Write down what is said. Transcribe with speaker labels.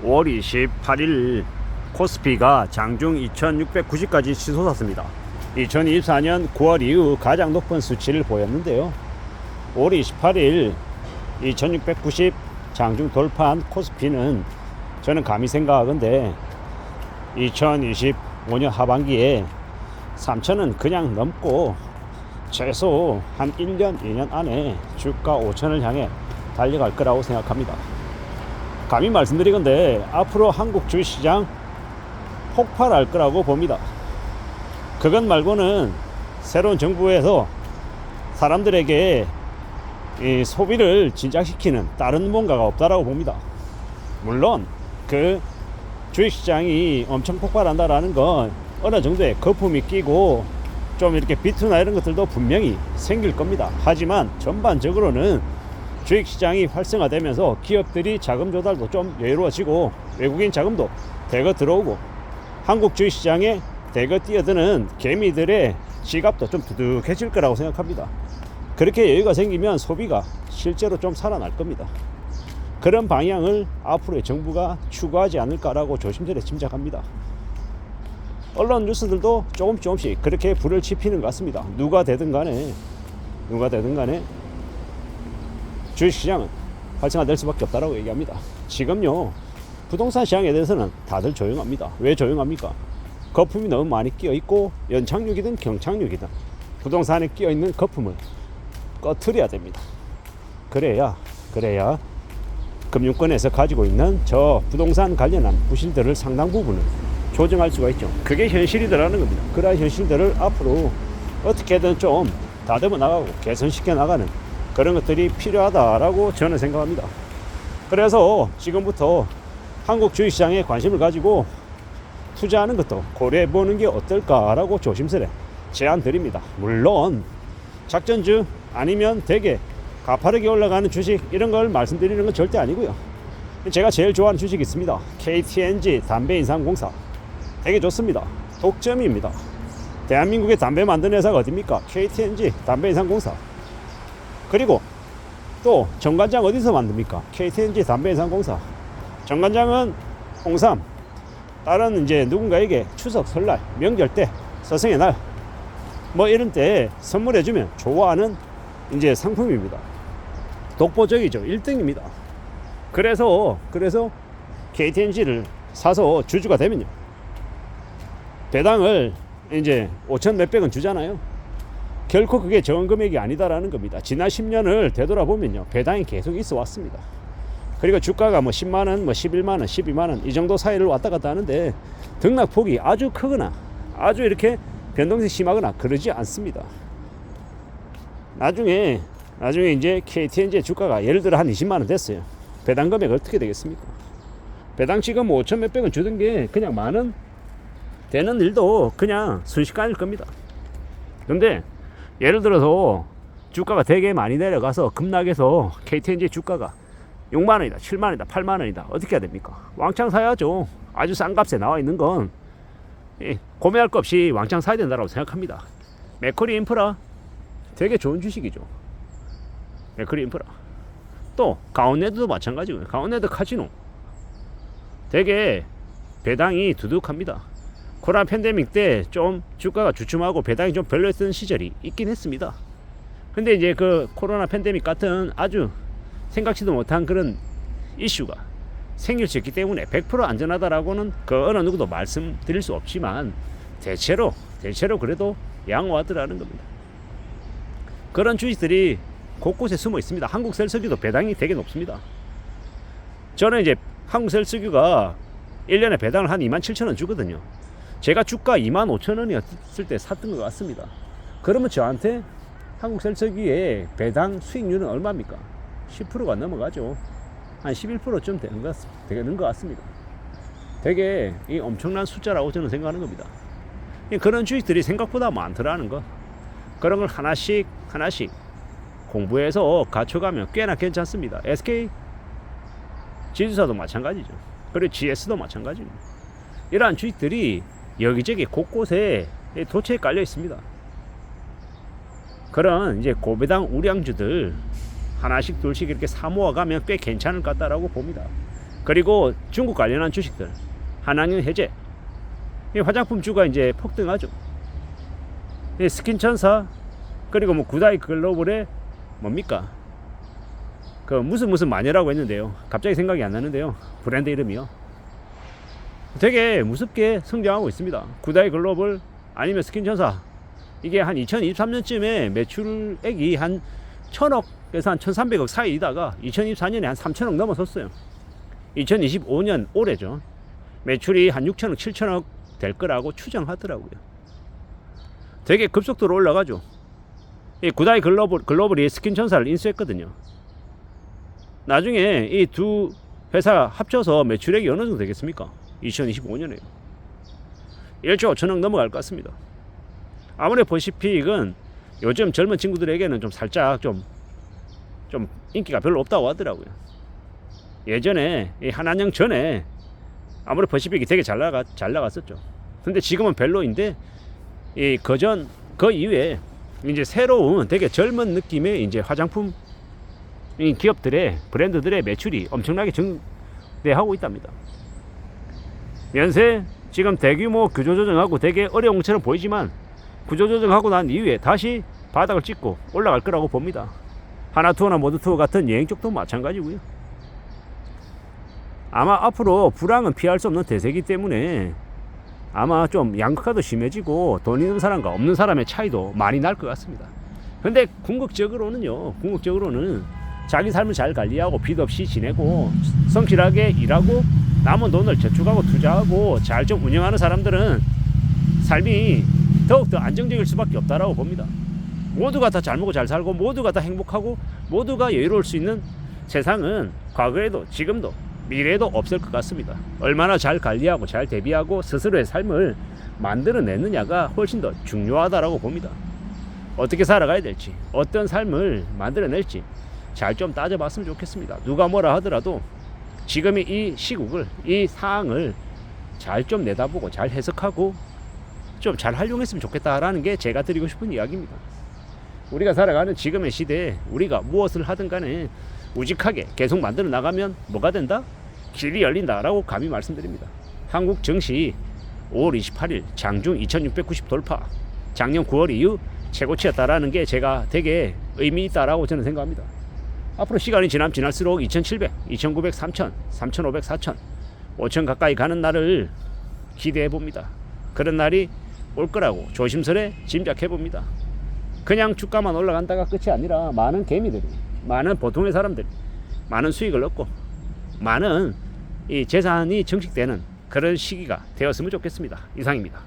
Speaker 1: 5월 28일 코스피가 장중 2690까지 치솟았습니다. 2024년 9월 이후 가장 높은 수치를 보였는데요. 5월 28일 2690 장중 돌파한 코스피는 저는 감히 생각하건데 2025년 하반기에 3천은 그냥 넘고 최소 한 1년, 2년 안에 주가 5천을 향해 달려갈 거라고 생각합니다. 감히 말씀드리건데 앞으로 한국 주식시장 폭발할 거라고 봅니다. 그것 말고는 새로운 정부에서 사람들에게 이 소비를 진작시키는 다른 뭔가가 없다라고 봅니다. 물론 그 주식시장이 엄청 폭발한다라는 건 어느 정도의 거품이 끼고 좀 이렇게 비트나 이런 것들도 분명히 생길 겁니다. 하지만 전반적으로는 주식시장이 활성화되면서 기업들이 자금 조달도 좀 여유로워지고 외국인 자금도 대거 들어오고 한국 주식시장에 대거 뛰어드는 개미들의 지갑도 좀 두둑해질 거라고 생각합니다. 그렇게 여유가 생기면 소비가 실제로 좀 살아날 겁니다. 그런 방향을 앞으로의 정부가 추구하지 않을까라고 조심스레 짐작합니다. 언론 뉴스들도 조금씩 그렇게 불을 지피는 것 같습니다. 누가 되든 간에 주식시장은 활성화될 수밖에 없다고 얘기합니다. 지금요 부동산 시장에 대해서는 다들 조용합니다. 왜 조용합니까? 거품이 너무 많이 끼어있고 연착륙이든 경착륙이든 부동산에 끼어있는 거품을 꺼트려야 됩니다. 그래야 금융권에서 가지고 있는 저 부동산 관련한 부실들을 상당 부분을 조정할 수가 있죠. 그게 현실이더라는 겁니다. 그러한 현실들을 앞으로 어떻게든 좀 다듬어 나가고 개선시켜 나가는 그런 것들이 필요하다라고 저는 생각합니다. 그래서 지금부터 한국 주식시장에 관심을 가지고 투자하는 것도 고려해 보는 게 어떨까라고 조심스레 제안 드립니다. 물론 작전주 아니면 되게 가파르게 올라가는 주식 이런 걸 말씀드리는 건 절대 아니고요. 제가 제일 좋아하는 주식이 있습니다. KTNG 담배인삼공사 되게 좋습니다. 독점입니다. 대한민국의 담배 만드는 회사가 어딥니까? KTNG 담배인삼공사. 그리고 또 정관장 어디서 만듭니까? KTNG 담배인삼공사. 정관장은 홍삼 다른 이제 누군가에게 추석, 설날, 명절 때, 서성의 날 뭐 이런 때 선물해주면 좋아하는 이제 상품입니다. 독보적이죠. 1등입니다. 그래서 KTNG를 사서 주주가 되면요 배당을 이제 5천 몇백원 주잖아요. 결코 그게 적은 금액이 아니다라는 겁니다. 지난 10년을 되돌아보면요 배당이 계속 있어 왔습니다. 그리고 주가가 뭐 10만원, 뭐 11만원, 12만원 이 정도 사이를 왔다 갔다 하는데 등락폭이 아주 크거나 아주 이렇게 변동성이 심하거나 그러지 않습니다. 나중에 이제 KTNG 주가가 예를 들어 한 20만원 됐어요. 배당 금액 어떻게 되겠습니까? 배당 지금 5천 몇백원 주던 게 그냥 만원 되는 일도 그냥 순식간일 겁니다. 근데 예를 들어서 주가가 되게 많이 내려가서 급락해서 KTNG 주가가 6만원이다, 7만원이다, 8만원이다. 어떻게 해야 됩니까? 왕창 사야죠. 아주 싼 값에 나와 있는 건 고민할 것 없이 왕창 사야 된다고 생각합니다. 맥쿼리 인프라 되게 좋은 주식이죠. 맥쿼리 인프라. 또 가온네드도 마찬가지고요. 가온네드 카지노 되게 배당이 두둑합니다. 코로나 팬데믹 때 좀 주가가 주춤하고 배당이 좀 별로였던 시절이 있긴 했습니다. 근데 이제 그 코로나 팬데믹 같은 아주 생각지도 못한 그런 이슈가 생길 수 있기 때문에 100% 안전하다라고는 그 어느 누구도 말씀드릴 수 없지만 대체로 그래도 양호하더라는 겁니다. 그런 주식들이 곳곳에 숨어 있습니다. 한국셀석유도 배당이 되게 높습니다. 저는 이제 한국셀석유가 1년에 배당을 한 27,000원 주거든요. 제가 주가 25,000원이었을 때 샀던 것 같습니다. 그러면 저한테 한국셀석유의 배당 수익률은 얼마입니까? 10%가 넘어가죠. 한 11%쯤 되는 것 같습니다. 되게 이 엄청난 숫자라고 저는 생각하는 겁니다. 그런 주식들이 생각보다 많더라는 거. 그런 걸 하나씩 공부해서 갖춰가면 꽤나 괜찮습니다. SK 지주사도 마찬가지죠. 그리고 GS도 마찬가지입니다. 이러한 주식들이 여기저기 곳곳에 도처에 깔려 있습니다. 그런 이제 고배당 우량주들 하나씩 둘씩 이렇게 사 모아가면 꽤 괜찮을 것 같다라고 봅니다. 그리고 중국 관련한 주식들, 한양형 해제, 이 화장품주가 이제 폭등하죠. 이 스킨천사, 그리고 뭐 구다이 글로벌의 뭡니까? 그 무슨 마녀라고 했는데요. 갑자기 생각이 안 나는데요. 브랜드 이름이요. 되게 무섭게 성장하고 있습니다. 구다이 글로벌 아니면 스킨천사. 이게 한 2023년쯤에 매출액이 한 1000억에서 한 1300억 사이이다가 2024년에 한 3000억 넘어섰어요. 2025년 올해죠. 매출이 한 6000억, 7000억 될 거라고 추정하더라고요. 되게 급속도로 올라가죠. 이 구다이 글로벌이 스킨천사를 인수했거든요. 나중에 이 두 회사 합쳐서 매출액이 어느 정도 되겠습니까? 2025년에요. 1조 5천억 넘어갈 것 같습니다. 아무래도 보시피 이건 요즘 젊은 친구들에게는 좀 살짝 좀 인기가 별로 없다고 하더라고요. 예전에 이 한한영 전에 아무래도 퍼시픽이 되게 잘 나갔었죠. 근데 지금은 별로인데 그 이후에 이제 새로운 되게 젊은 느낌의 이제 화장품 기업들의 브랜드들의 매출이 엄청나게 증대하고 있답니다. 연세 지금 대규모 구조조정하고 되게 어려운 것처럼 보이지만 구조조정하고 난 이후에 다시 바닥을 찍고 올라갈 거라고 봅니다. 하나투어나 모드투어 같은 여행 쪽도 마찬가지고요. 아마 앞으로 불황은 피할 수 없는 대세이기 때문에 아마 좀 양극화도 심해지고 돈 있는 사람과 없는 사람의 차이도 많이 날 것 같습니다. 근데 궁극적으로는 자기 삶을 잘 관리하고 빚 없이 지내고 성실하게 일하고 남은 돈을 저축하고 투자하고 잘 좀 운영하는 사람들은 삶이 더욱더 안정적일 수밖에 없다라고 봅니다. 모두가 다 잘 먹고 잘 살고 모두가 다 행복하고 모두가 여유로울 수 있는 세상은 과거에도 지금도 미래에도 없을 것 같습니다. 얼마나 잘 관리하고 잘 대비하고 스스로의 삶을 만들어내느냐가 훨씬 더 중요하다라고 봅니다. 어떻게 살아가야 될지, 어떤 삶을 만들어낼지 잘 좀 따져봤으면 좋겠습니다. 누가 뭐라 하더라도 지금의 이 시국을, 이 상황을 잘 좀 내다보고 잘 해석하고 좀 잘 활용했으면 좋겠다라는 게 제가 드리고 싶은 이야기입니다. 우리가 살아가는 지금의 시대에 우리가 무엇을 하든 간에 우직하게 계속 만들어 나가면 뭐가 된다? 길이 열린다라고 감히 말씀드립니다. 한국 증시 5월 28일 장중 2690 돌파, 작년 9월 이후 최고치였다라는 게 제가 되게 의미 있다라고 저는 생각합니다. 앞으로 시간이 지날수록 2700, 2900, 3000, 3500, 4000, 5000 가까이 가는 날을 기대해 봅니다. 그런 날이 올 거라고 조심스레 짐작해 봅니다. 그냥 주가만 올라간다가 끝이 아니라 많은 개미들이, 많은 보통의 사람들이 많은 수익을 얻고 많은 이 재산이 증식되는 그런 시기가 되었으면 좋겠습니다. 이상입니다.